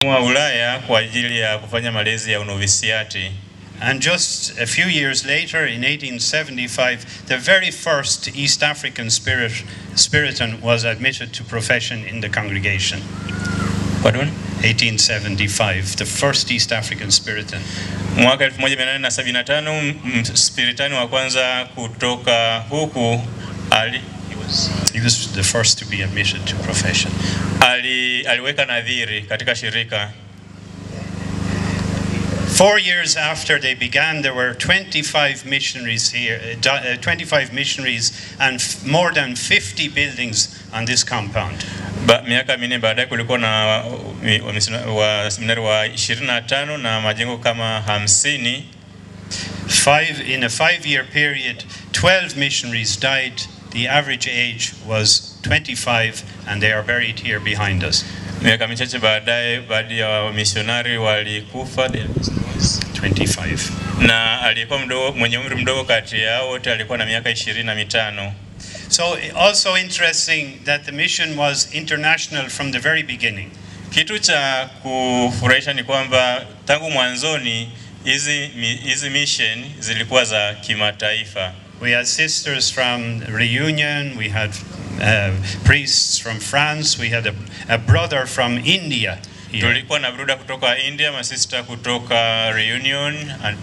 wa Ulaya kwa ajili ya kufanya malezi ya unovisiati. And just a few years later, in 1875, the very first East African Spiritan was admitted to profession in the congregation. Pardon? 1875, the first East African Spiritan. Mwaka 1875 Spiritani wa kwanza kutoka huku he was the first to be admitted to profession. Aliweka nadhiri katika shirika. 4 years after they began, there were 25 missionaries here, 25 missionaries and more than 50 buildings on this compound. Miaka minne baadaye kulikuwa na waseminari wa 25 na majengo kama 50. In a 5-year period, 12 missionaries died. The average age was 25 and they are buried here behind us. Miaka michache baadaye baadhi ya wamisionari walikufa 25. Na alikuwa mwenye umri mdogo kati yao wote alikuwa na miaka 25. So also interesting that the mission was international from the very beginning. Kitu cha kufurahisha ni kwamba tangu mwanzoni hizi mission zilikuwa za kimataifa. We had sisters from Reunion, we had priests from France, we had a brother from India. Tulikuwa na bruda kutoka India, masista kutoka Reunion and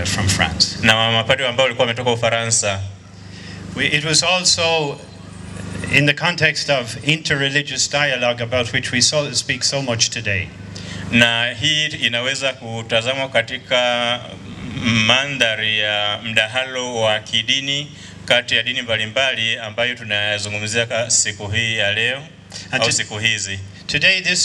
from France. Na mapadri ambao walikuwa wametoka Ufaransa. It was also in the context of interreligious dialogue about which we speak so much today. Na hii inaweza kutazamwa katika mandhari ya mdahalo wa kidini kati ya dini mbalimbali ambayo tunayazungumzia siku hii ya leo au siku hizi. Today, the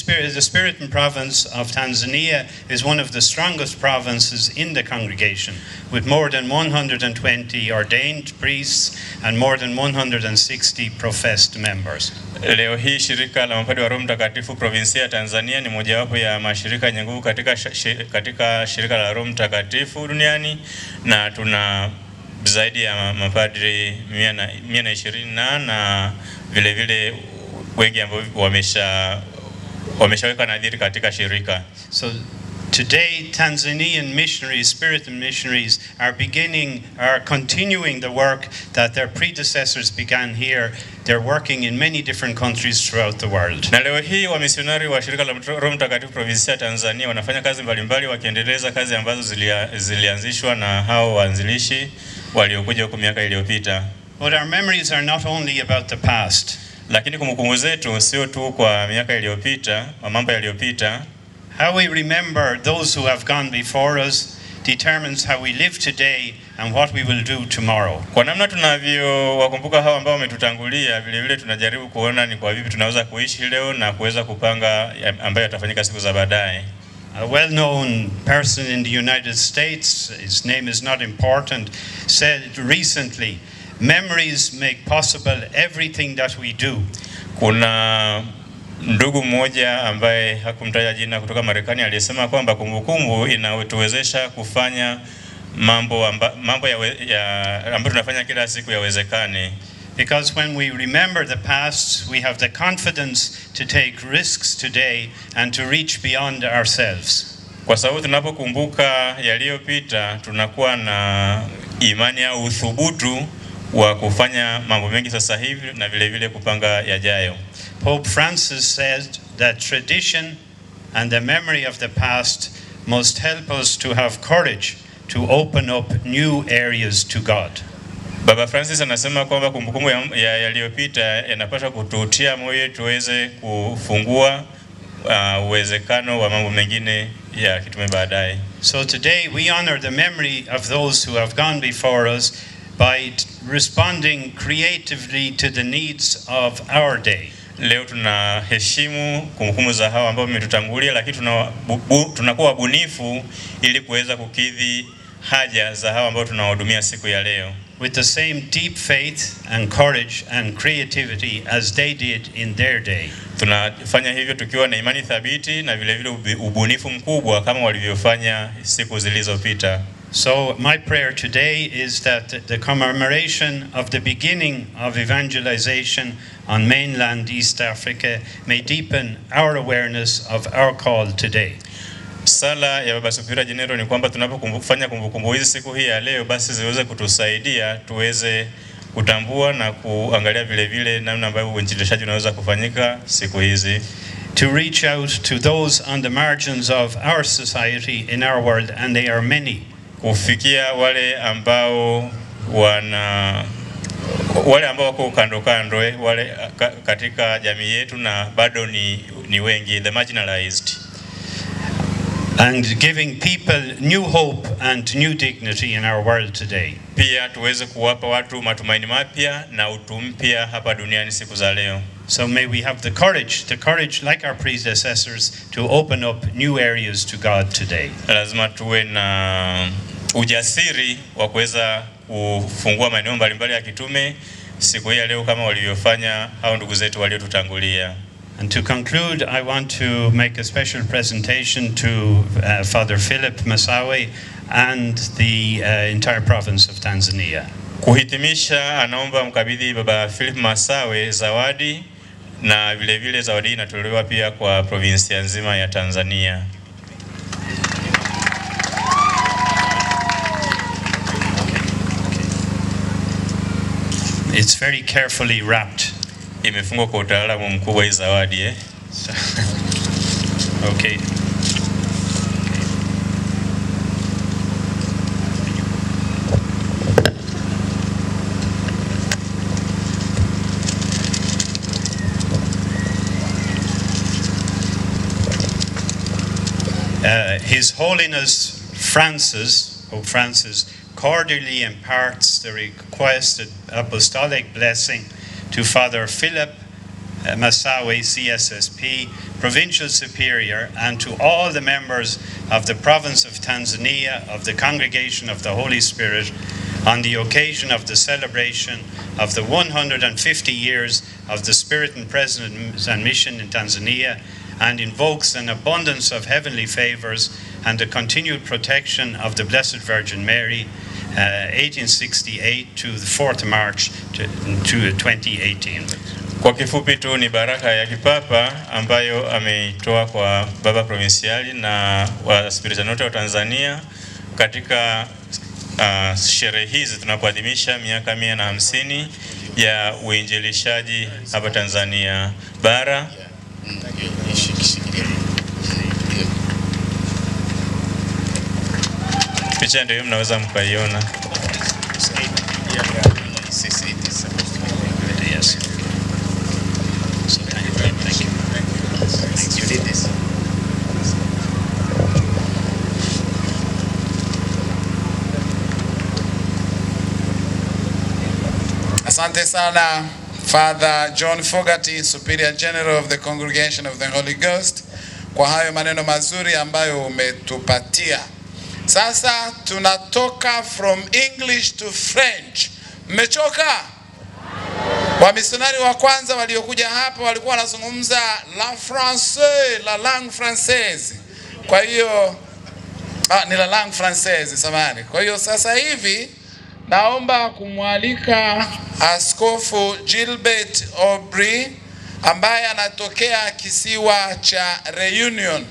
Spiritan province of Tanzania is one of the strongest provinces in the congregation, with more than 120 ordained priests and more than 160 professed members. Leo hii shirika la mapadri wa Roho Mtakatifu provinsia ya Tanzania ni mojawapo ya mashirika yenye nguvu katika shirika la Roho Mtakatifu duniani, na tuna zaidi ya mapadri 120 na vile vile wengi ambao wameshaweka nadhiri katika shirika. So today Tanzanian missionaries, Spiritan missionaries are continuing the work that their predecessors began here. They're working in many different countries throughout the world. Na leo hii wamisionari wa shirika la Roho Mtakatifu provinsia ya Tanzania wanafanya kazi mbalimbali wakiendeleza kazi ambazo zilianzishwa na hao waanzilishi waliokuja huko miaka iliyopita. But our memories are not only about the past. Lakini kumbukumbu zetu sio tu kwa miaka iliyopita, mambo yaliyopita. How we remember those who have gone before us determines how we live today and what we will do tomorrow. Kwa namna tunavyowakumbuka hao ambao wametutangulia, vile vile tunajaribu kuona ni kwa vipi tunaweza kuishi leo na kuweza kupanga ambayo yatafanyika siku za baadaye. A well-known person in the United States, his name is not important, said recently, "Memories make possible everything that we do." Kuna ndugu mmoja ambaye hakumtaja jina kutoka Marekani aliyesema kwamba kumbukumbu inatuwezesha kufanya mambo ambayo tunafanya kila siku yawezekane. Because when we remember the past, we have the confidence to take risks today and to reach beyond ourselves. Kwa sababu tunapokumbuka yaliyopita, tunakuwa na imani au uthubutu wa kufanya mambo mengi sasa hivi na vile vile kupanga yajayo. Pope Francis said that tradition and the memory of the past must help us to have courage to open up new areas to God. Baba Francis anasema kwamba kumbukumbu yaliyopita yanapaswa kututia moyo tuweze kufungua uwezekano wa mambo mengine ya kitume baadaye. So today we honor the memory of those who have gone before us by responding creatively to the needs of our day. Leo tunaheshimu kumbukumbu za hao ambao wametutangulia, lakini tunakuwa wabunifu ili kuweza kukidhi haja za hao ambao tunawahudumia siku ya leo. With the same deep faith and courage and creativity as they did in their day. Tunafanya hivyo tukiwa na imani thabiti na vile vile ubunifu mkubwa kama walivyofanya siku zilizopita. So my prayer today is that the commemoration of the beginning of evangelization on mainland East Africa may deepen our awareness of our call today. Sala ya Baba Superior General ni kwamba tunapofanya kumbukumbu hizi siku hii ya leo, basi ziweze kutusaidia tuweze kutambua na kuangalia vile vile namna ambavyo uinjilishaji unaweza kufanyika siku hizi. To reach out to those on the margins of our society in our world, and they are many. Kufikia wale ambao wako kando kando, wale katika jamii yetu na bado ni wengi, the marginalized. And giving people new hope and new dignity in our world today. Pia tuweze kuwapa watu matumaini mapya na utu mpya hapa duniani siku za leo. So may we have the courage like our predecessors to open up new areas to God today. Lazima tuwe na ujasiri wa kuweza kufungua maeneo mbalimbali ya kitume siku hii ya leo kama walivyofanya hao ndugu zetu waliotutangulia. And to conclude, I want to make a special presentation to Father Philip Masawe and the entire province of Tanzania. Kuhitimisha, anaomba mkabidhi Baba Philip Masawe zawadi, na vile vile zawadi inatolewa pia kwa provinsia nzima ya Tanzania. It's very carefully wrapped. Imefungwa kwa utaalamu mkubwa hii zawadi Okay. His Holiness Francis, Pope Francis, cordially imparts the requested apostolic blessing to Father Philip Masawe, CSSP, Provincial Superior, and to all the members of the province of Tanzania of the Congregation of the Holy Spirit on the occasion of the celebration of the 150 years of the Spirit and Presence and Mission in Tanzania, and invokes an abundance of heavenly favors and the continued protection of the Blessed Virgin Mary, 1868 to the 4th March to 2018. Kwa kifupi tu ni baraka ya kipapa ambayo ameitoa kwa Baba Provinciali na wa Spiritanote wa Tanzania katika sherehe hizi tunapoadhimisha miaka 150 ya uinjilishaji hapa Tanzania bara. Picha ndio mnaweza mkaiona. Asante sana Father John Fogarty, Superior General of the Congregation of the Holy Ghost, kwa hayo maneno mazuri ambayo umetupatia. Sasa tunatoka from English to French. Mmechoka? Wamisionari wa kwanza waliokuja hapa walikuwa wanazungumza la français, la langue française. Kwa hiyo ni la langue française, samahani. Kwa hiyo sasa hivi naomba kumwalika Askofu Gilbert Aubry ambaye anatokea kisiwa cha Reunion.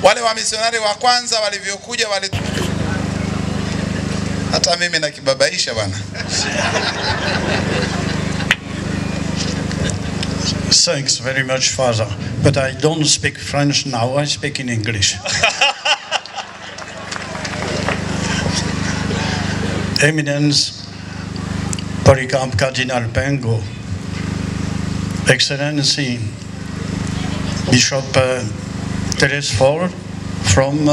Wale wamisionari wa kwanza walivyokuja hata mimi nakibabaisha bwana. Thanks very much, Father. But I don't speak French now, I speak in English. Eminence, Polycarp Cardinal Pengo, Excellency, Bishop Telesford from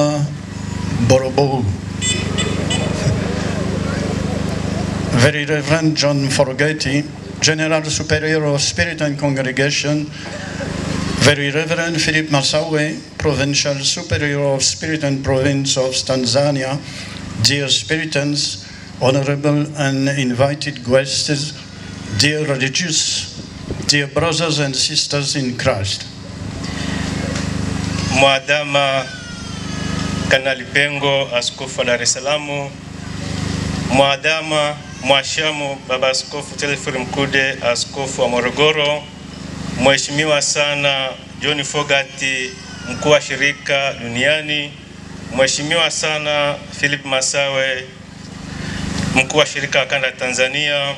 Borobo, Very Reverend John Fogarty, General Superior of Spirit and Congregation, Very Reverend Philip Masawe, Provincial Superior of Spirit and Province of Tanzania, dear Spiritans, honorable and invited guests, dear religious, dear brothers and sisters in Christ. Mwadhama Kanali Pengo, askofu wa Dar es Salaam, Mwadhama Mwashamu Baba Askofu Theophil Mkude, askofu wa Morogoro, Mheshimiwa sana John Fogati, mkuu wa shirika duniani, Mheshimiwa sana Philip Masawe, mkuu wa shirika la kanda Tanzania,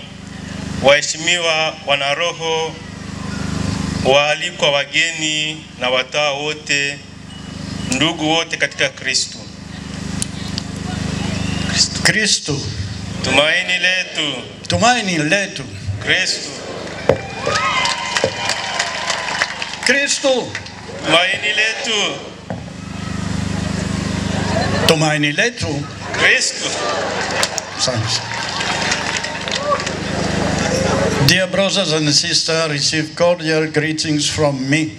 waheshimiwa wanaroho, waalikwa, wageni na watawa wote, ndugu wote katika Kristo. Kristo. Tumaini letu. Tumaini letu. Kristo. Kristo. Tumaini letu. Tumaini letu. Kristo. Thanks. Dear brothers and sisters, receive cordial greetings from me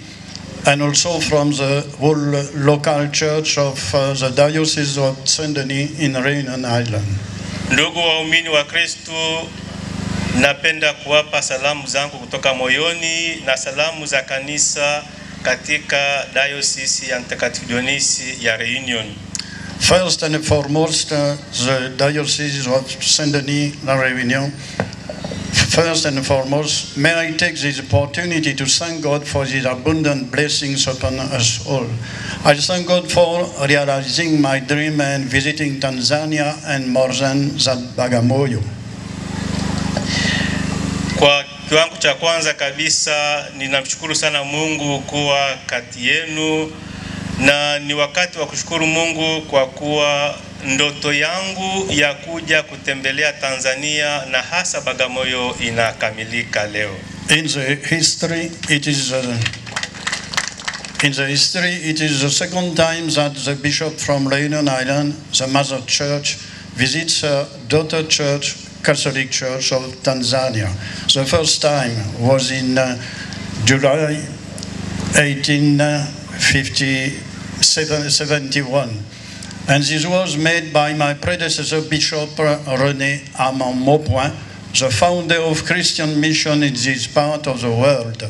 and also from the whole local church of the Diocese of Saint-Denis in Réunion Island. Ndugu waumini wa Kristo, napenda kuwapa salamu zangu kutoka moyoni na salamu za kanisa katika Diocese ya Mtakatifu Dionisi ya Réunion. First and foremost, the Diocese of Saint-Denis, La Réunion. First and foremost, may I take this opportunity to thank God for His abundant blessings upon us all. I thank God for realizing my dream and visiting Tanzania and more than that, Bagamoyo. Kwa kiwango cha kwanza kabisa, ninamshukuru sana Mungu kuwa kati yenu, na ni wakati wa kushukuru Mungu kwa kuwa ndoto yangu ya kuja kutembelea Tanzania na hasa Bagamoyo inakamilika leo. In the history, it is the second time that the bishop from Réunion Island, the Mother Church, visits her daughter church, Catholic Church of Tanzania. The first time was in July 1871. And this was made by my predecessor, Bishop René Armand Maupoint, the founder of Christian mission in this part of the world.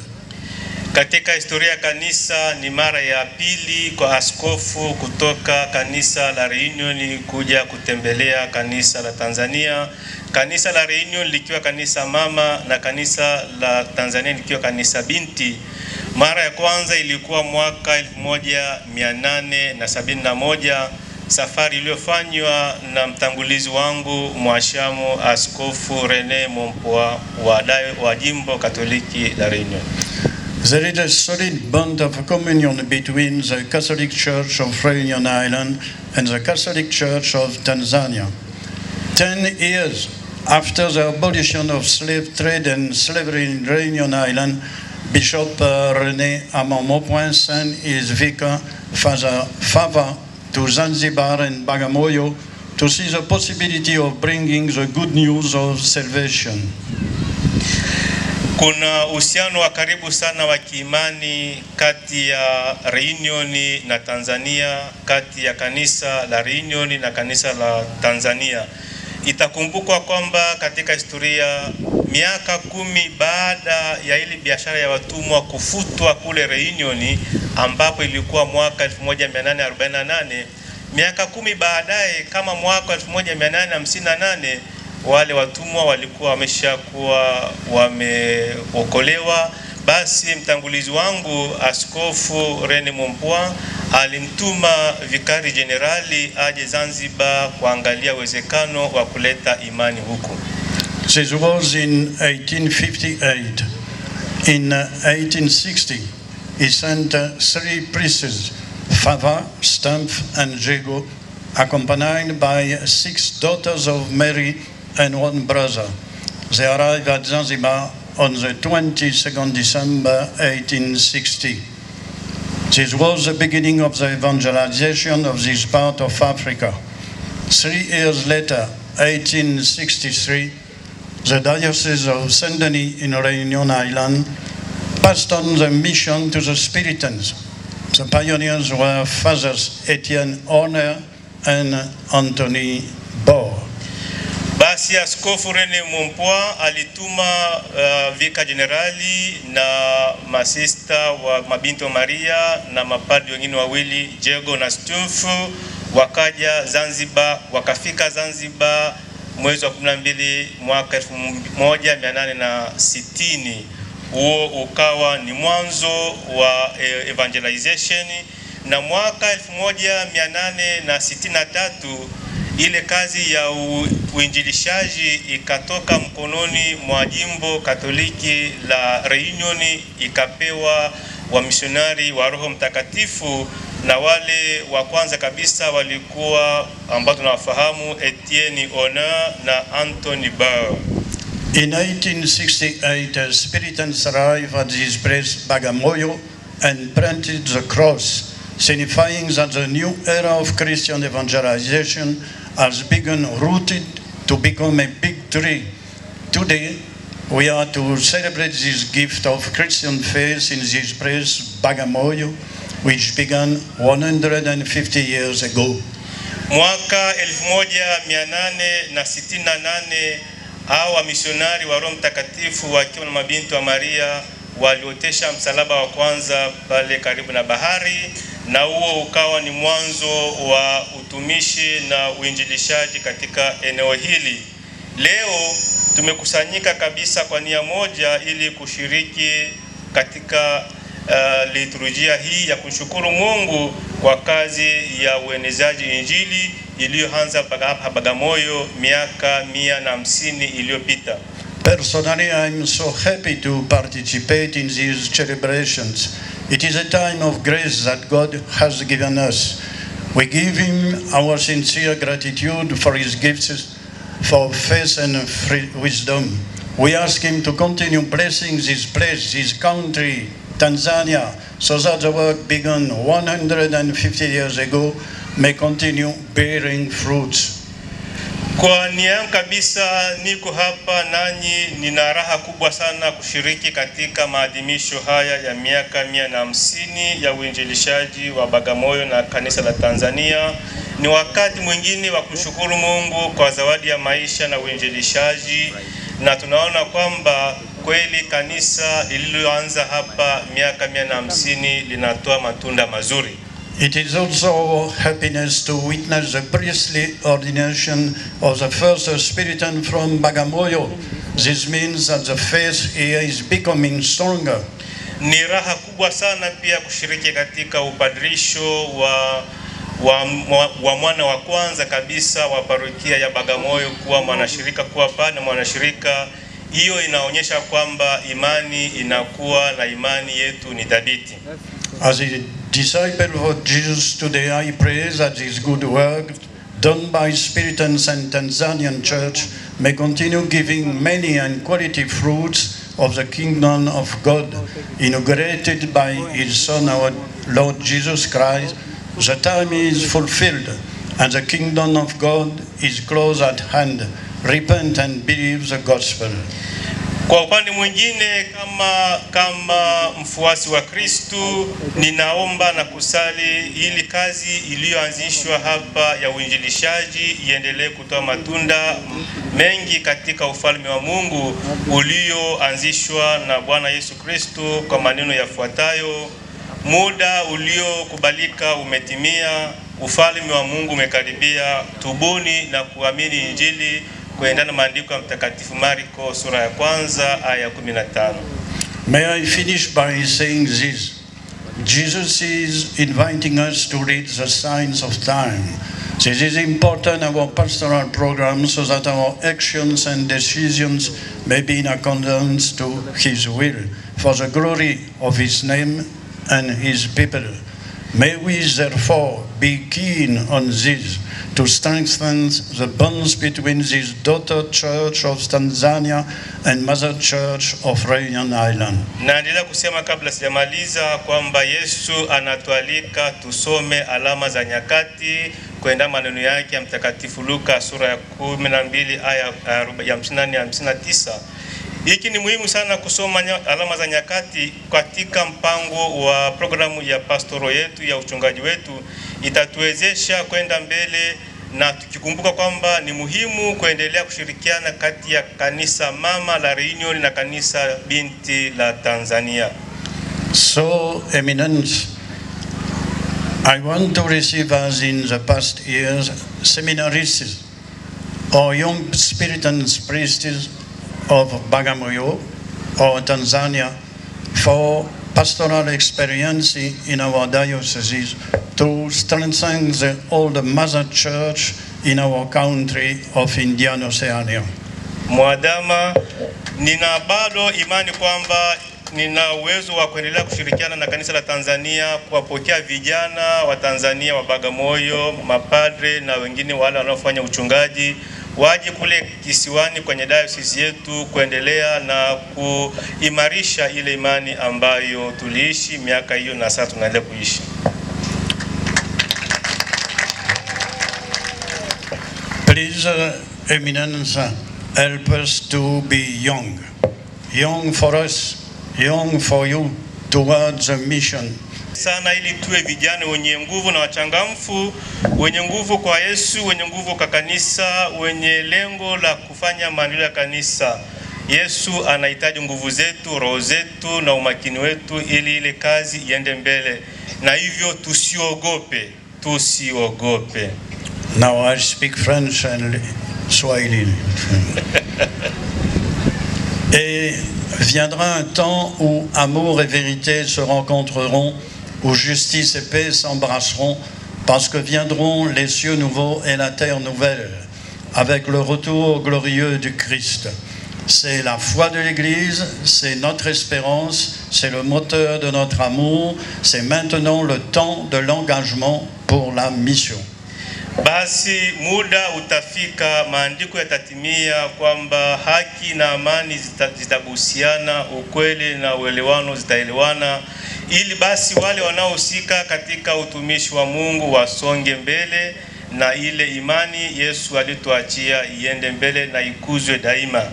Katika historia ya kanisa ni mara ya pili kwa askofu kutoka kanisa la Réunion kuja kutembelea kanisa la Tanzania. Kanisa la Réunion likiwa kanisa mama na kanisa la Tanzania likiwa kanisa binti. Mara ya kwanza ilikuwa mwaka 1871, safari iliyofanywa na mtangulizi wangu Mwashamu Askofu René Mompoa wa Jimbo Katoliki la Réunion. There is a solid bond of communion between the Catholic Church of Réunion Island and the Catholic Church of Tanzania. 10 years after the abolition of slave trade and slavery in Réunion Island, Bishop René Armand Maupoint sent his vicar, Father Fava, to Zanzibar and Bagamoyo to see the possibility of bringing the good news of salvation. Kuna uhusiano wa karibu sana wa kiimani kati ya Réunion na Tanzania, kati ya kanisa la Réunion na kanisa la Tanzania. Itakumbukwa kwamba katika historia, miaka 10 baada ya ile biashara ya watumwa kufutwa kule Réunion, ambapo ilikuwa mwaka 1848, miaka 10 baadaye kama mwaka 1858, wale watumwa walikuwa wameshakuwa wameokolewa. Basi mtangulizi wangu Askofu René Mompoa alimtuma vikari generali aje Zanzibar kuangalia uwezekano wa kuleta imani huku. This was in 1858. In 1860, he sent 3 priests, Fava, Stamp, and Jego, accompanied by 6 daughters of Mary and 1 brother. They arrived at Zanzibar on the 22nd December 1860. This was the beginning of the evangelization of this part of Africa. 3 years later, 1863, the Diocese of Saint-Denis in Réunion Island passed on the mission to the Spiritans. The pioneers were Fathers Etienne Horner and Anthony Bohr. Basi Askofu René Mompoa alituma vika generali na masista wa mabinti wa Maria na mapadri wengine wawili, Jego na Stumfu, wakaja Zanzibar, wakafika Zanzibar mwezi wa 12 mwaka 1860. Huo ukawa ni mwanzo wa evangelization, na mwaka 1863 ile kazi ya uinjilishaji ikatoka mkononi mwa jimbo Katoliki la Reunion, ikapewa wamisionari wa Roho Mtakatifu, na wale wa kwanza kabisa walikuwa ambao tunawafahamu Etienne Honor na Anthony Bauer. In 1868, Spiritans arrived at this place, Bagamoyo, and planted the cross, signifying that the new era of Christian evangelization has begun, rooted to become a big tree. Today, we are to celebrate this gift of Christian faith in this place, Bagamoyo, which began 150 years ago. Mwaka 1868 hao wamisionari wa Roho Mtakatifu wakiwa na mabinti wa Maria waliotesha msalaba wa kwanza pale karibu na bahari, na huo ukawa ni mwanzo wa utumishi na uinjilishaji katika eneo hili. Leo tumekusanyika kabisa kwa nia moja ili kushiriki katika liturujia hii ya kushukuru Mungu kwa kazi ya uenezaji injili iliyoanza hapa Bagamoyo miaka 150 iliyopita. Personally, I'm so happy to participate in these celebrations. It is a time of grace that God has given us. We give Him our sincere gratitude for His gifts, for faith and wisdom. We ask Him to continue blessing this place, this country, Tanzania, so that the work begun 150 years ago may continue bearing fruits. Kwa nia kabisa niko hapa nanyi, nina raha kubwa sana kushiriki katika maadhimisho haya ya miaka 150 ya uinjilishaji wa Bagamoyo na kanisa la Tanzania. Ni wakati mwingine wa kushukuru Mungu kwa zawadi ya maisha na uinjilishaji, na tunaona kwamba kweli kanisa lililoanza hapa miaka 150 linatoa matunda mazuri. It is also our happiness to witness the priestly ordination of the first Spiritan from Bagamoyo. This means that the faith here is becoming stronger. Ni raha kubwa sana pia kushiriki katika upadrisho wa mwana wa kwanza kabisa wa parokia ya Bagamoyo, kuwa mwanashirika, kuwa padre mwanashirika. Hiyo inaonyesha kwamba imani inakuwa na imani yetu ni thabiti. As a disciple of Jesus today, I pray that this good work done by Spiritans and Tanzanian Church may continue giving many and quality fruits of the kingdom of God, inaugurated by His Son, our Lord Jesus Christ. The time is fulfilled, and the kingdom of God is close at hand. Repent and believe the gospel. Kwa upande mwingine, kama mfuasi wa Kristo, ninaomba na kusali ili kazi iliyoanzishwa hapa ya uinjilishaji iendelee kutoa matunda mengi katika ufalme wa Mungu ulioanzishwa na Bwana Yesu Kristo kwa maneno yafuatayo: muda uliokubalika umetimia, ufalme wa Mungu umekaribia, tubuni na kuamini injili, kuendana maandiko ya Mtakatifu Marko sura ya 1 aya 15. May I finish by saying this. Jesus is inviting us to read the signs of time. This is important in our pastoral program so that our actions and decisions may be in accordance to His will, for the glory of His name and His people. May we therefore be keen on this, to strengthen the bonds between this daughter church of Tanzania and mother church of Reunion Island. Naendelea kusema kabla sijamaliza kwamba Yesu anatualika tusome alama za nyakati kwenda maneno yake ya Mtakatifu Luka sura ya 12 aya ya 58-59. Hiki ni muhimu sana kusoma alama za nyakati katika mpango wa programu ya pastoro yetu ya uchungaji wetu. Itatuwezesha kwenda mbele, na tukikumbuka kwamba ni muhimu kuendelea kushirikiana kati ya kanisa mama la Reunion na kanisa binti la Tanzania. So, Eminence, I want to receive, as in the past years, seminarists or young spirit and priests of Bagamoyo or Tanzania for pastoral experience in our diocese to strengthen the old mother church in our country of Indian Oceania. Mwadama, nina bado imani kwamba nina uwezo wa kuendelea kushirikiana na kanisa la Tanzania kuwapokea vijana wa Tanzania wa Bagamoyo, mapadre na wengine wale wanaofanya uchungaji waje kule kisiwani kwenye diocese yetu kuendelea na kuimarisha ile imani ambayo tuliishi miaka hiyo na sasa tunaendelea kuishi. Please, Eminence, help us to be young. Young for us, young for you, towards a mission. Sana ili tuwe vijana wenye nguvu na wachangamfu, wenye nguvu kwa Yesu, wenye nguvu kwa kanisa, wenye lengo la kufanya maendeleo ya kanisa. Yesu anahitaji nguvu zetu, roho zetu na umakini wetu ili ile kazi iende mbele. Na hivyo tusiogope, tusiogope. Now I speak French and Swahili. Et viendra un temps où amour et vérité se rencontreront, où justice et paix s'embrasseront, parce que viendront les cieux nouveaux et la terre nouvelle, avec le retour glorieux du Christ. C'est la foi de l'Église, c'est notre espérance, c'est le moteur de notre amour, c'est maintenant le temps de l'engagement pour la mission. Basi muda utafika, maandiko yatatimia kwamba haki na amani zitagusiana, ukweli na uelewano zitaelewana, ili basi wale wanaohusika katika utumishi wa Mungu wasonge mbele na ile imani Yesu alituachia iende mbele na ikuzwe daima.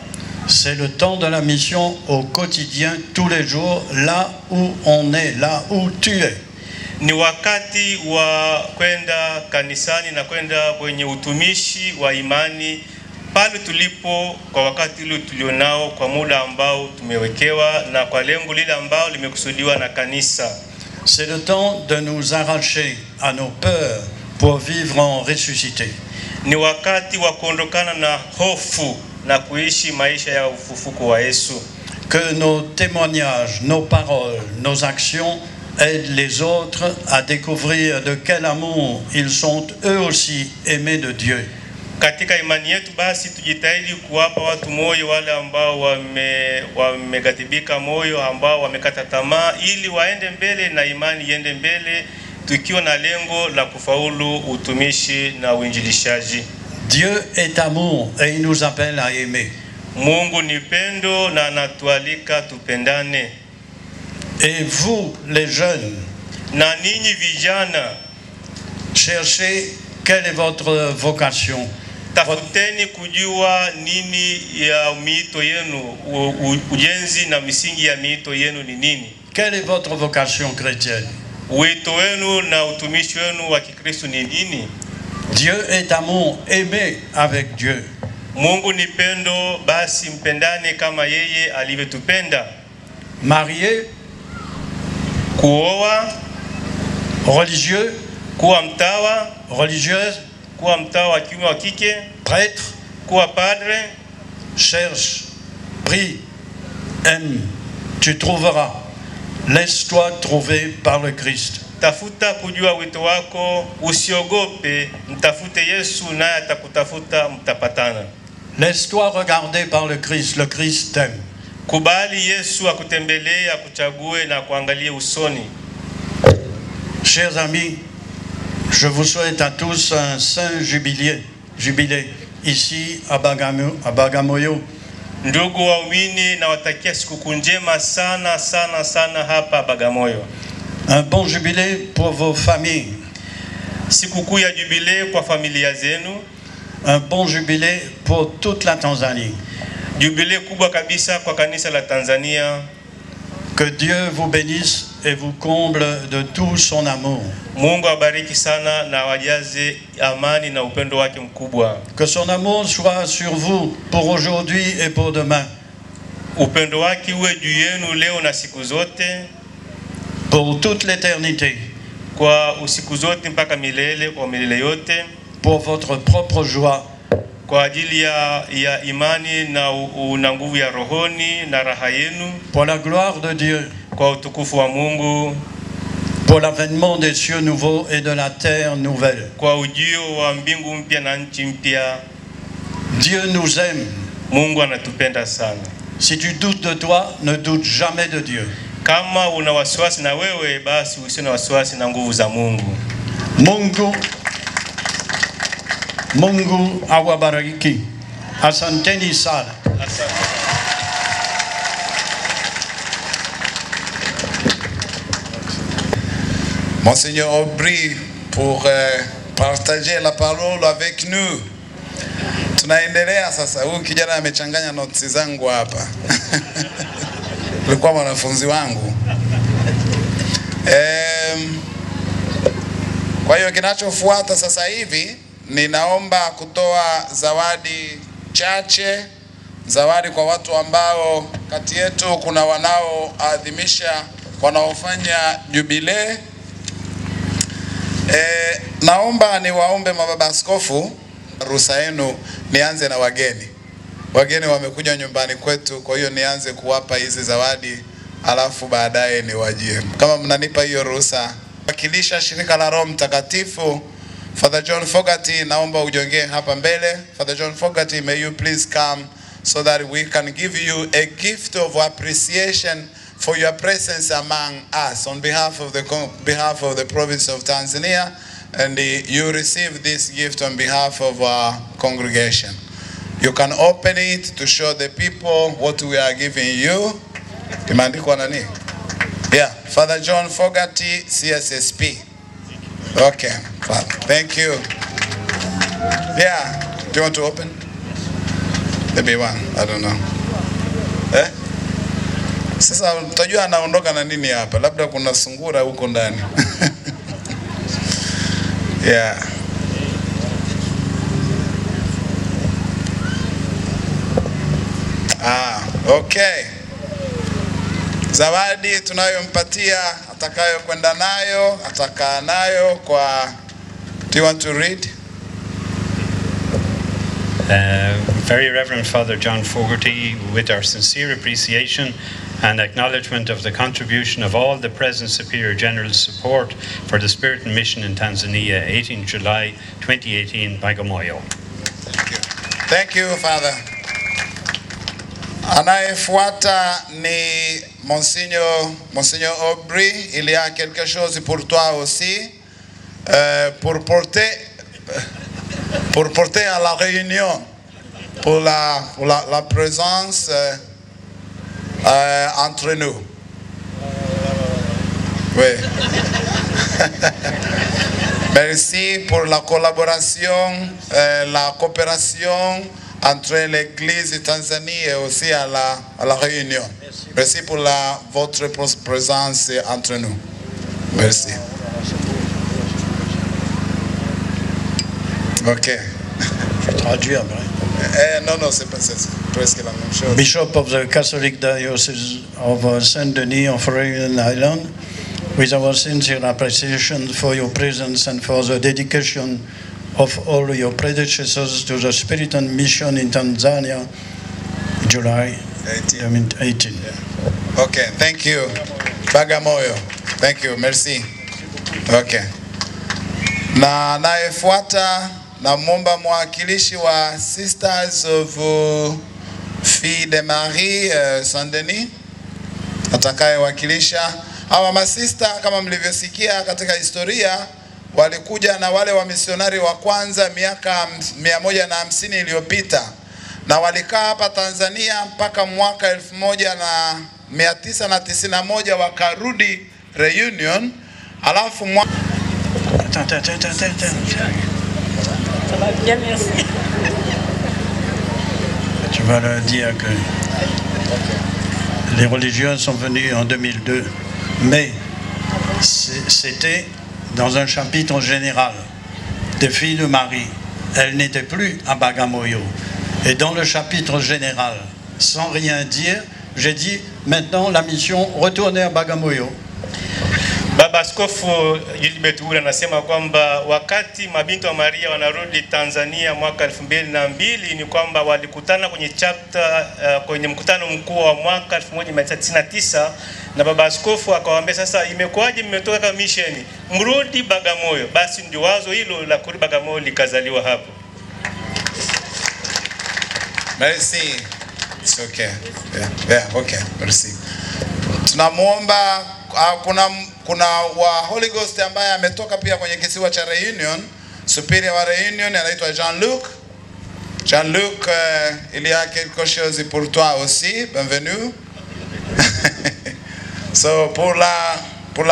C'est le temps de la mission au quotidien, tous les jours, là où on est, là où tu es. Ni wakati wa kwenda kanisani na kwenda kwenye utumishi wa imani pale tulipo, kwa wakati ule tulionao, kwa muda ambao tumewekewa na kwa lengo lile ambao limekusudiwa na kanisa. C'est le temps de nous arracher à nos peurs pour vivre en ressuscité. Ni wakati wa kuondokana na hofu na kuishi maisha ya ufufuko wa Yesu. Que nos témoignages, nos paroles, nos actions aident les autres à découvrir de quel amour ils sont eux aussi aimés de Dieu. Katika imani yetu basi tujitahidi kuwapa watu moyo wale ambao wamegatibika moyo, ambao wamekata tamaa, ili waende mbele na imani iende mbele, tukiwa na lengo la kufaulu utumishi na uinjilishaji. Dieu est amour et il nous appelle à aimer. Mungu ni pendo na anatualika tupendane. Et vous, les jeunes, na ninyi vijana, cherchez quelle est votre vocation. Tafuteni kujua nini ya miito yenu, ujenzi na misingi ya miito yenu ni nini. Quelle est votre vocation chrétienne? Wito wenu na utumishi wenu wa Kikristo ni nini? Dieu est amour, aimez avec Dieu. Mungu ni pendo, basi mpendane kama yeye alivyotupenda. Marié, kuoa, religieux, kuwa mtawa, religieuse, kuwa mtawa wa kiume wa kike, prêtre, kuwa padre. Cherche, prie, aime, tu trouveras. Laisse-toi trouver par le Christ. Tafuta kujua wito wako, usiogope, mtafute Yesu naye atakutafuta, mtapatana. Laisse-toi regarder par le Christ t'aime. Kubali Yesu akutembelee, akuchague na kuangalie usoni. Chers amis, je vous souhaite à tous un saint jubilé ici à Bagamoyo. Ndugu waumini, na watakia sikukuu njema sana sana sana hapa Bagamoyo. Un bon jubilé pour vos familles. Sikukuu ya jubilé kwa familia zenu. Un bon jubilé pour toute la Tanzanie. Jubilé kubwa kabisa kwa kanisa la Tanzania. Que Dieu vous bénisse et vous comble de tout son amour. Mungu abariki sana na wajaze amani na upendo wake mkubwa. Que son amour soit sur vous pour aujourd'hui et pour demain. Upendo wake uwe juu yenu leo na siku zote. Pour toute l'éternité. kwa usiku zote mpaka milele, kwa milele yote, pour votre propre joie, kwa ajili ya imani na nguvu ya rohoni na raha yenu, pour la gloire de Dieu, kwa utukufu wa Mungu, pour l'avènement des cieux nouveaux et de la terre nouvelle. kwa ujio wa mbingu mpya na nchi mpya. Dieu nous aime. Mungu anatupenda sana. Si tu doutes de toi, ne doute jamais de Dieu. Kama una wasiwasi na wewe, basi usiwe na wasiwasi na nguvu za Mungu. Mungu awabariki. Asanteni sana. Monseigneur Aubry pour partager la parole avec nous. Tunaendelea sasa. Huyu kijana amechanganya notes zangu hapa. Alikuwa mwanafunzi wangu. Kwa hiyo kinachofuata sasa hivi ninaomba kutoa zawadi chache, zawadi kwa watu ambao kati yetu kuna wanaoadhimisha, wanaofanya jubilee. Naomba niwaombe mababa askofu, ruhusa yenu nianze na wageni. Wageni wamekuja nyumbani kwetu, kwa hiyo nianze kuwapa hizi zawadi, alafu baadaye niwajie. Kama mnanipa hiyo ruhusa. Wakilisha shirika la Roho Mtakatifu, Father John Fogarty, naomba ujongee hapa mbele. Father John Fogarty, may you please come so that we can give you a gift of appreciation for your presence among us on behalf of the province of Tanzania, and you receive this gift on behalf of our congregation. You can open it to show the people what we are giving you. Imeandikwa nani? Yeah, Father John Fogarty, CSSP. Okay, thank you. Yeah, do you want to open? Maybe one, I don't know. Sasa utajua anaondoka na nini hapa, labda kuna sungura huko ndani. Yeah. Okay. Zawadi tunayompatia atakayokwenda nayo, atakaa nayo kwa. Do you want to read? Very Reverend Father John Fogarty, with our sincere appreciation and acknowledgement of the contribution of all the present Superior General's support for the Spirit and Mission in Tanzania, 18 July 2018, Bagamoyo. Thank you, Father. Anayefuata ni Monseigneur Aubry. Il y a quelque chose pour toi aussi, pour porter à la réunion, pour la présence entre nous. Oui. Merci pour la collaboration, la coopération entre l'Église Tanzanie et aussi à la réunion. Merci pour votre présence entre nous. Merci. Ok. Traduire après. Non, c'est presque la même chose. Bishop of the Catholic Diocese of Saint Denis of Réunion Island, with our sincere appreciation for your presence and for the dedication of all your predecessors to the Spirit and Mission in Tanzania, July 2018. Yeah. Okay, thank you. Bagamoyo. Thank you, merci. Okay. Na anayefuata namwomba mwakilishi wa Sisters of Filles de Marie Saint-Denis atakayewakilisha. Hawa masista kama mlivyosikia katika historia walikuja na wale wa misionari wa kwanza miaka 150 iliyopita, na walikaa hapa Tanzania mpaka mwaka 1991 wakarudi Reunion, alafu Tu vas leur dire que les religieux sont venus en 2002, mais c'était dans un chapitre général des Filles de Marie. Elles n'étaient plus à Bagamoyo. Et dans le chapitre général, sans rien dire, j'ai dit maintenant la mission retournez à Bagamoyo. Baba Askofu Gilbert Ura anasema kwamba wakati mabinti wa Maria wanarudi Tanzania mwaka 2002 ni kwamba walikutana kwenye chapter kwenye mkutano mkuu wa mwaka 1999, na Baba Askofu akawaambia, sasa imekuwaje mmetoka kama mission mrudi Bagamoyo? Basi ndio wazo hilo la kurudi Bagamoyo likazaliwa hapo. Merci. It's okay. Yeah, okay. Merci. Tunamuomba kuna wa Holy Ghost ambaye ametoka pia kwenye kisiwa cha Reunion, superior wa Reunion anaitwa Jean-Luc. Jean-Luc, il y a quelque chose pour toi aussi. Bienvenue. So pour la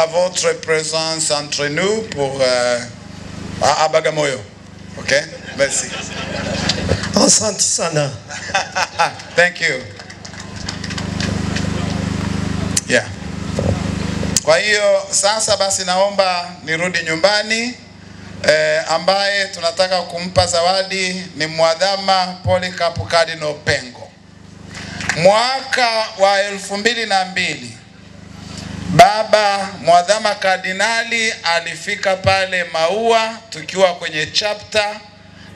votre présence entre nous pour à Bagamoyo. Okay? Merci. Asante sana. Thank you. Yeah. Kwa hiyo sasa basi naomba nirudi nyumbani. Ambaye tunataka kumpa zawadi ni Mwadhama Polycarp Cardinal Pengo. Mwaka wa 2002 Baba Mwadhama Kardinali alifika pale Maua tukiwa kwenye chapter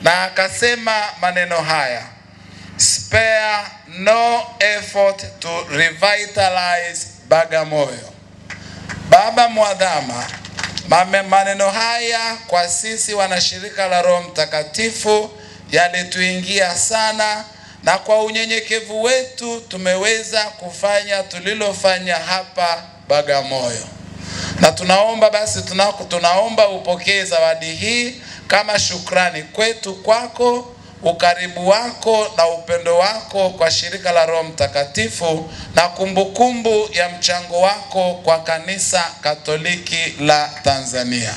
na akasema maneno haya: spare no effort to revitalize Bagamoyo. Baba Mwadhama, maneno haya kwa sisi wanashirika la Roho Mtakatifu yalituingia sana, na kwa unyenyekevu wetu tumeweza kufanya tulilofanya hapa Bagamoyo. Na tunaomba basi tunaomba upokee zawadi hii kama shukrani kwetu kwako, ukaribu wako na upendo wako kwa shirika la Roho Mtakatifu, na kumbukumbu ya mchango wako kwa Kanisa Katoliki la Tanzania.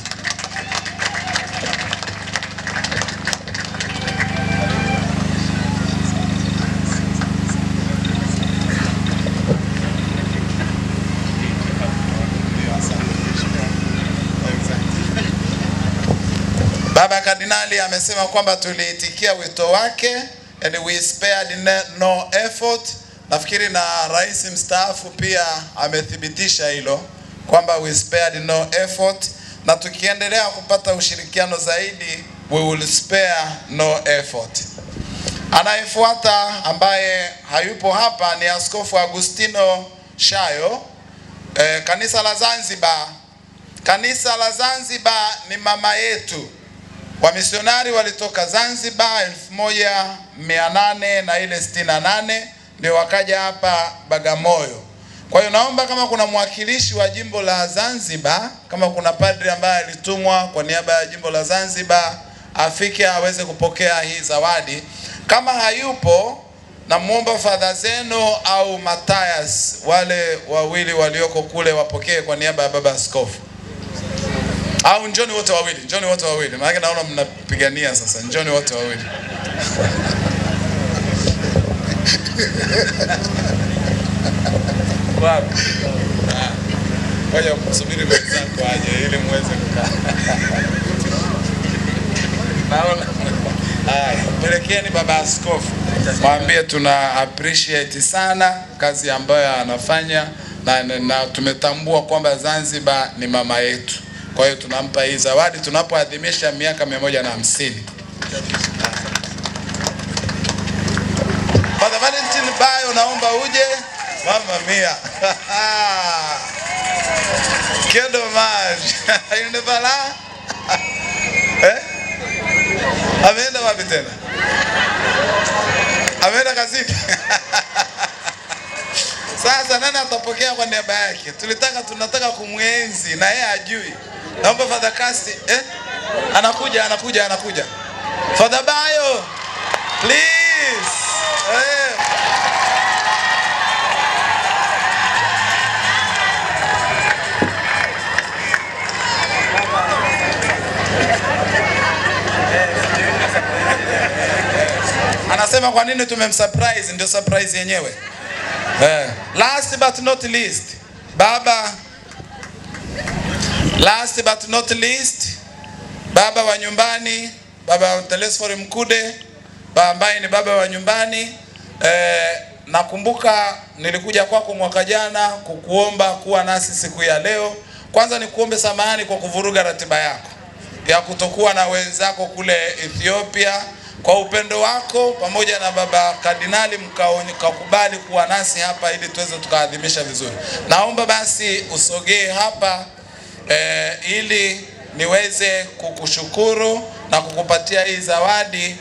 Baba Kardinali amesema kwamba tuliitikia wito wake, and we spared no effort. Nafikiri na rais mstaafu pia amethibitisha hilo kwamba we spared no effort, na tukiendelea kupata ushirikiano zaidi we will spare no effort. Anayefuata ambaye hayupo hapa ni Askofu Agustino Shayo, kanisa la Zanzibar. Kanisa la Zanzibar ni mama yetu. Wamisionari walitoka Zanzibar 1868 ndio wakaja hapa Bagamoyo. Kwa hiyo naomba kama kuna mwakilishi wa jimbo la Zanzibar, kama kuna padri ambaye alitumwa kwa niaba ya jimbo la Zanzibar, afike aweze kupokea hii zawadi. Kama hayupo, namuomba Father Zeno au Matthias, wale wawili walioko kule, wapokee kwa niaba ya Baba Askofu. Au njoni wote wawili, njoni wote wawili. Maana naona mnapigania sasa, njoni wote wawili. Wapi? Ngoja kusubiri wenzako aje ili muweze kukaa. Naona. Pelekeni Baba Askofu. Mwambie tuna appreciate sana kazi ambayo anafanya, na tumetambua kwamba Zanzibar ni mama yetu. Kwa hiyo tunampa hii zawadi tunapoadhimisha miaka 150. Father Valentine Bayo, naomba uje. Mama mia. Quel dommage. Une bala. Ameenda wapi tena? Ameenda kazini. Sasa nani atapokea kwa niaba yake? Tunataka kumwenzi na yeye ajui. Naomba Father Casti, anakuja. Father Bayo, please. Anasema kwa nini tumemsurprise, ndio surprise yenyewe. Last but not least, Baba, last but not least, baba wa nyumbani, Baba Telesfori Mkude, ambaye ni baba wa nyumbani. Nakumbuka nilikuja kwako mwaka jana kukuomba kuwa nasi siku ya leo. Kwanza ni kuombe samahani kwa kuvuruga ratiba yako ya kutokuwa na wenzako kule Ethiopia. Kwa upendo wako pamoja na baba kardinali mkakubali kuwa nasi hapa ili tuweze tukaadhimisha vizuri. Naomba basi usogee hapa ili niweze kukushukuru na kukupatia hii zawadi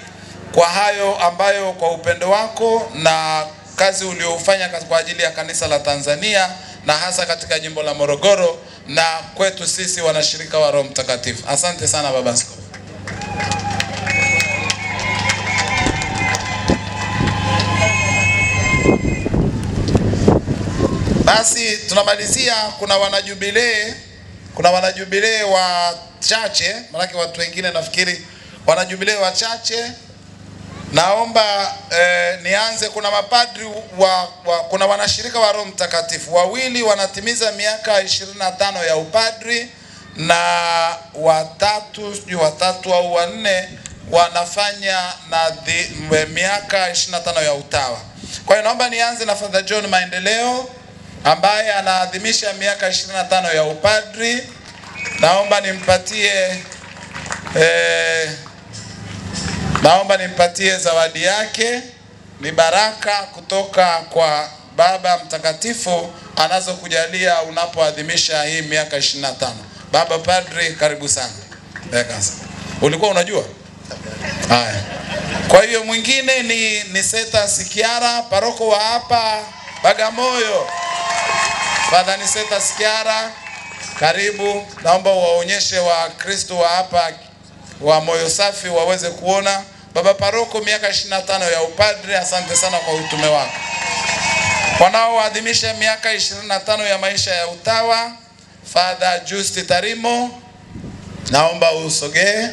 kwa hayo ambayo kwa upendo wako na kazi uliofanya kwa ajili ya kanisa la Tanzania na hasa katika jimbo la Morogoro na kwetu sisi wanashirika wa Roho Mtakatifu. Asante sana baba askofu. Basi tunamalizia, kuna wanajubilee wachache, maana watu wengine nafikiri wanajubilee wachache. Naomba nianze, kuna mapadri kuna wanashirika wa Roho Mtakatifu wawili wanatimiza miaka 25 ya upadri na watatu au wanne wanafanya na miaka 25 ya utawa. Kwa hiyo naomba nianze na Father John Maendeleo ambaye anaadhimisha miaka 25 ya upadri. Naomba nimpatie zawadi yake, ni baraka kutoka kwa Baba Mtakatifu anazokujalia unapoadhimisha hii miaka 25. Baba Padri, karibu sana. Ulikuwa unajua? Haya. Kwa hiyo mwingine ni Seta Sikiara, paroko wa hapa Bagamoyo. Father Niseta Sikiara, karibu. Naomba waonyeshe wa Kristo wa hapa wa moyo safi waweze kuona. Baba paroko, miaka 25 ya upadri, asante sana kwa utume wako. Wanaoadhimisha miaka 25 ya maisha ya utawa, Father Justi Tarimo, naomba usogee.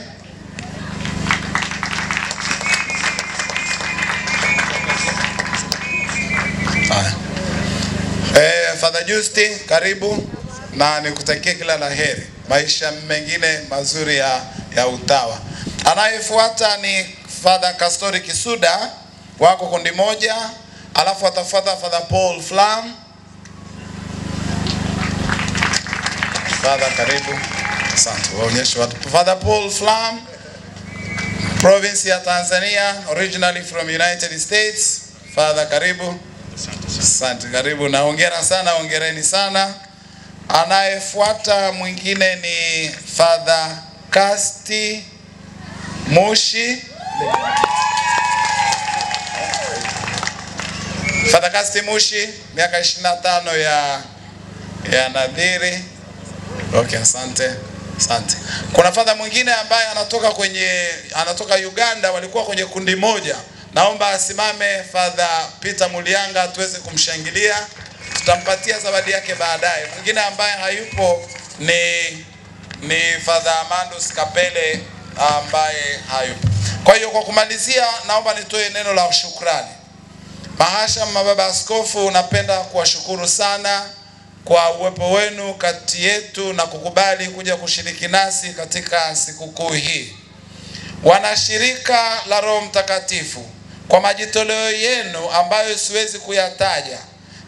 Father Justi, karibu na nikutakie kila la heri, maisha mengine mazuri ya utawa. Anayefuata ni Father Castori Kisuda, wako kundi moja, alafu atafuata Father Paul Flam. Father, karibu. Asante. Waonyeshe watu. Father Paul Flam, province ya Tanzania, originally from United States. Father, karibu. Asante, karibu na hongera sana, hongereni sana. Anayefuata mwingine ni Father Kasti Mushi. Father Kasti Mushi, miaka 25 ya nadhiri. Okay, asante. Asante. Kuna Father mwingine ambaye anatoka Uganda, walikuwa kwenye kundi moja. Naomba asimame Father Peter Mulianga tuweze kumshangilia. Tutampatia zawadi yake baadaye. Mwingine ambaye hayupo ni Father Amandus Kapele ambaye hayupo. Kwa hiyo kwa kumalizia, naomba nitoe neno la shukrani. Mahasha mababa askofu, napenda kuwashukuru sana kwa uwepo wenu kati yetu na kukubali kuja kushiriki nasi katika sikukuu hii. Wanashirika la Roho Mtakatifu, kwa majitoleo yenu ambayo siwezi kuyataja,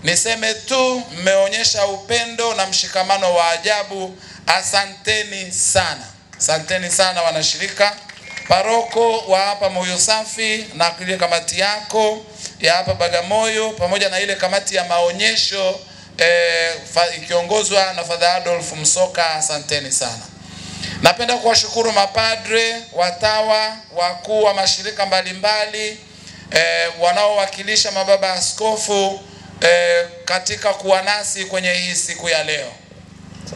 niseme tu mmeonyesha upendo na mshikamano wa ajabu. Asanteni sana. Asanteni sana wanashirika. Paroko wa hapa Moyo Safi na ile kamati yako ya hapa Bagamoyo pamoja na ile kamati ya maonyesho ikiongozwa na Father Adolf Msoka, asanteni sana. Napenda kuwashukuru mapadre, watawa, wakuu wa mashirika mbalimbali wanaowakilisha mababa askofu katika kuwa nasi kwenye hii siku ya leo.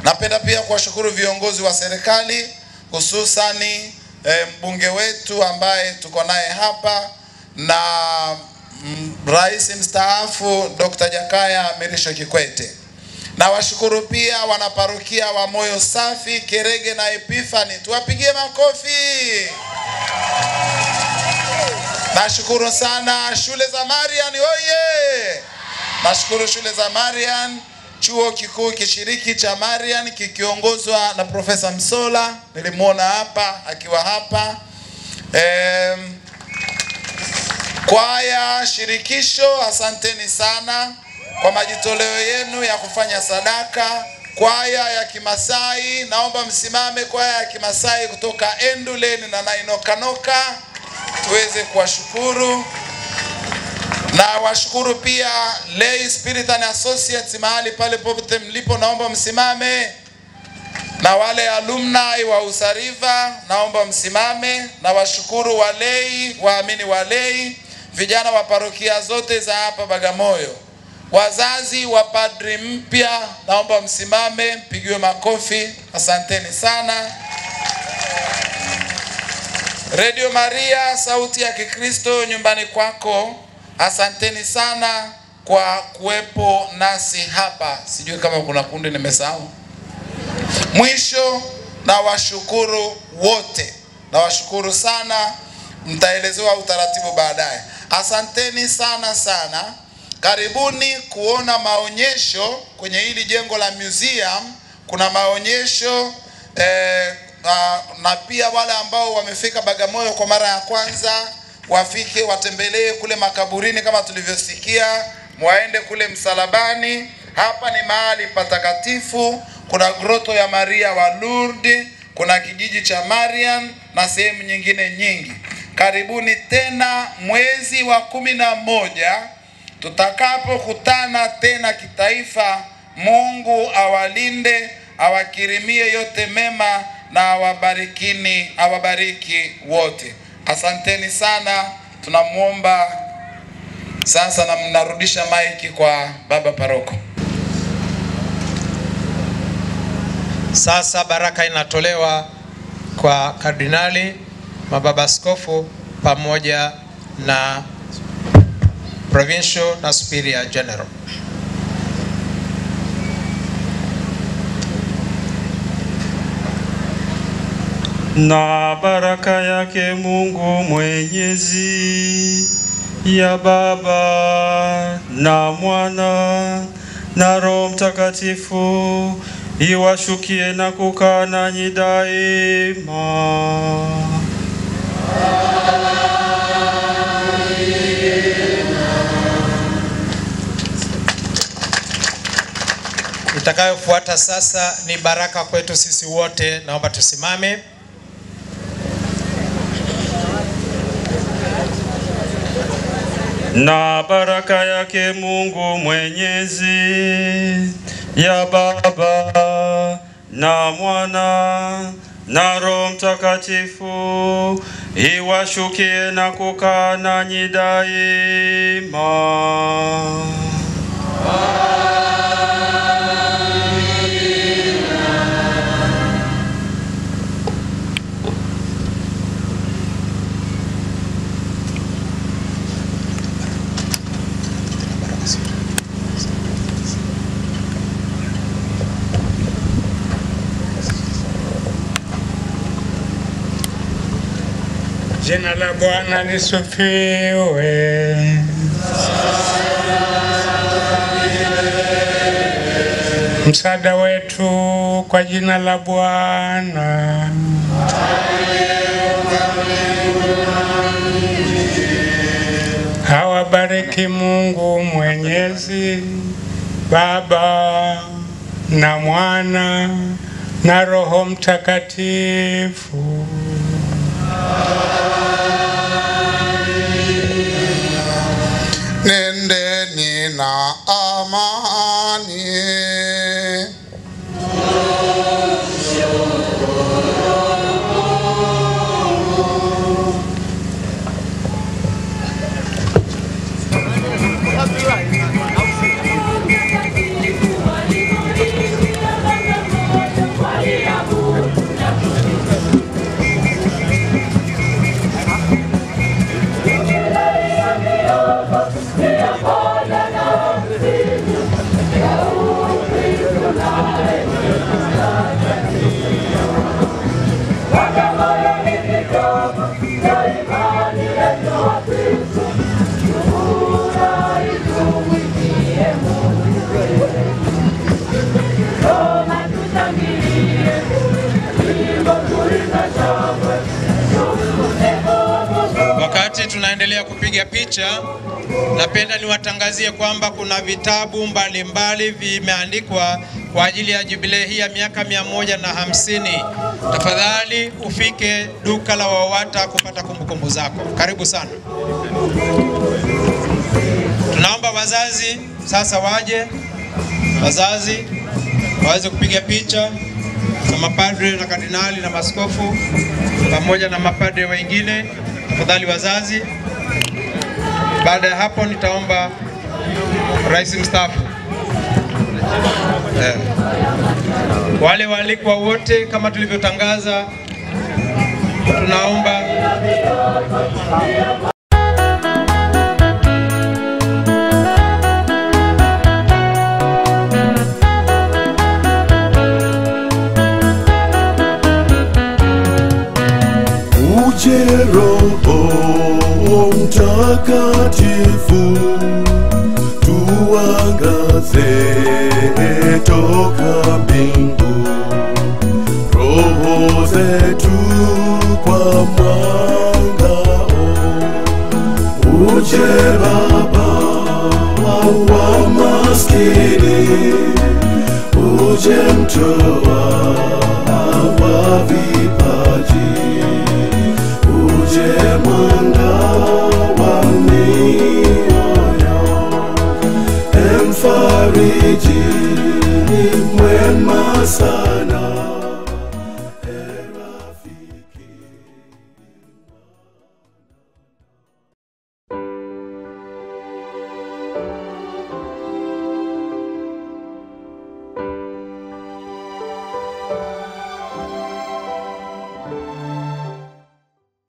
Napenda pia kuwashukuru viongozi wa serikali, hususani mbunge wetu ambaye tuko naye hapa na Rais mstaafu Dr. Jakaya Mrisho Kikwete. Na washukuru pia wanaparokia wa Moyo Safi, Kerege na Epiphany. Tuwapigie makofi. Nashukuru sana shule za Marian, oye! Nashukuru shule za Marian, chuo kikuu kishiriki cha Marian kikiongozwa na Profesa Msola, nilimuona hapa akiwa hapa. Kwaya shirikisho, asanteni sana kwa majitoleo yenu ya kufanya sadaka kwaya ya Kimasai, naomba msimame kwaya ya Kimasai kutoka Enduleni na Nainokanoka tuweze kuwashukuru. Na washukuru pia Lay Spirit and Associates mahali pale popote mlipo, naomba msimame. Na wale alumni wa Usariva naomba msimame. Na washukuru walei, waamini walei, vijana wa parokia zote za hapa Bagamoyo. Wazazi wa padri mpya naomba msimame, mpigiwe makofi. Asanteni sana. Radio Maria, sauti ya Kikristo nyumbani kwako, asanteni sana kwa kuwepo nasi hapa. Sijui kama kuna kundi nimesahau. Mwisho na washukuru wote. Na washukuru sana, mtaelezewa utaratibu baadaye. Asanteni sana sana. Karibuni kuona maonyesho kwenye hili jengo la museum. Kuna maonyesho na pia wale ambao wamefika Bagamoyo kwa mara ya kwanza wafike watembelee kule makaburini kama tulivyosikia, waende kule msalabani. Hapa ni mahali patakatifu. Kuna groto ya Maria wa Lourdes, kuna kijiji cha Marian na sehemu nyingine nyingi. Karibuni tena mwezi wa 11 tutakapokutana tena kitaifa. Mungu awalinde, awakirimie yote mema na awabariki wote. Asanteni sana. Tunamuomba sasa na mnarudisha maiki kwa baba paroko. Sasa baraka inatolewa kwa kardinali, mababa askofu pamoja na provincial na superior general. Na baraka yake Mungu Mwenyezi, ya Baba na Mwana na Roho Mtakatifu iwashukie na kukaa nanyi daima. Itakayofuata sasa ni baraka kwetu sisi wote. Naomba tusimame. Na baraka yake Mungu Mwenyezi, ya Baba na Mwana na Roho Mtakatifu iwashukie na kukaa nanyi daima. Jina la Bwana lisifiwe. Msaada wetu kwa jina la Bwana. Hawabariki Mungu Mwenyezi, Baba na Mwana na Roho Mtakatifu. Nendeni na amani. Wakati tunaendelea kupiga picha, napenda niwatangazie kwamba kuna vitabu mbalimbali vimeandikwa kwa ajili ya jubilei hii ya miaka 150. Tafadhali ufike duka la WAWATA kupata kumbukumbu zako. Karibu sana. Tunaomba wazazi sasa waje, wazazi waweze kupiga picha na mapadre na kardinali na maskofu pamoja na mapadre wengine. Tafadhali wazazi. Baada ya hapo nitaomba rais mstaafu. Wale walikuwa wote kama tulivyotangaza, tunaomba uje Roho Mtakatifu, tuangaze toka mbingu, roho zetu kwa mwangao. Uje Baba wa maskini, uje mtoa wa vipaji, uje mwanga wa mioyo, mfariji mwema sana.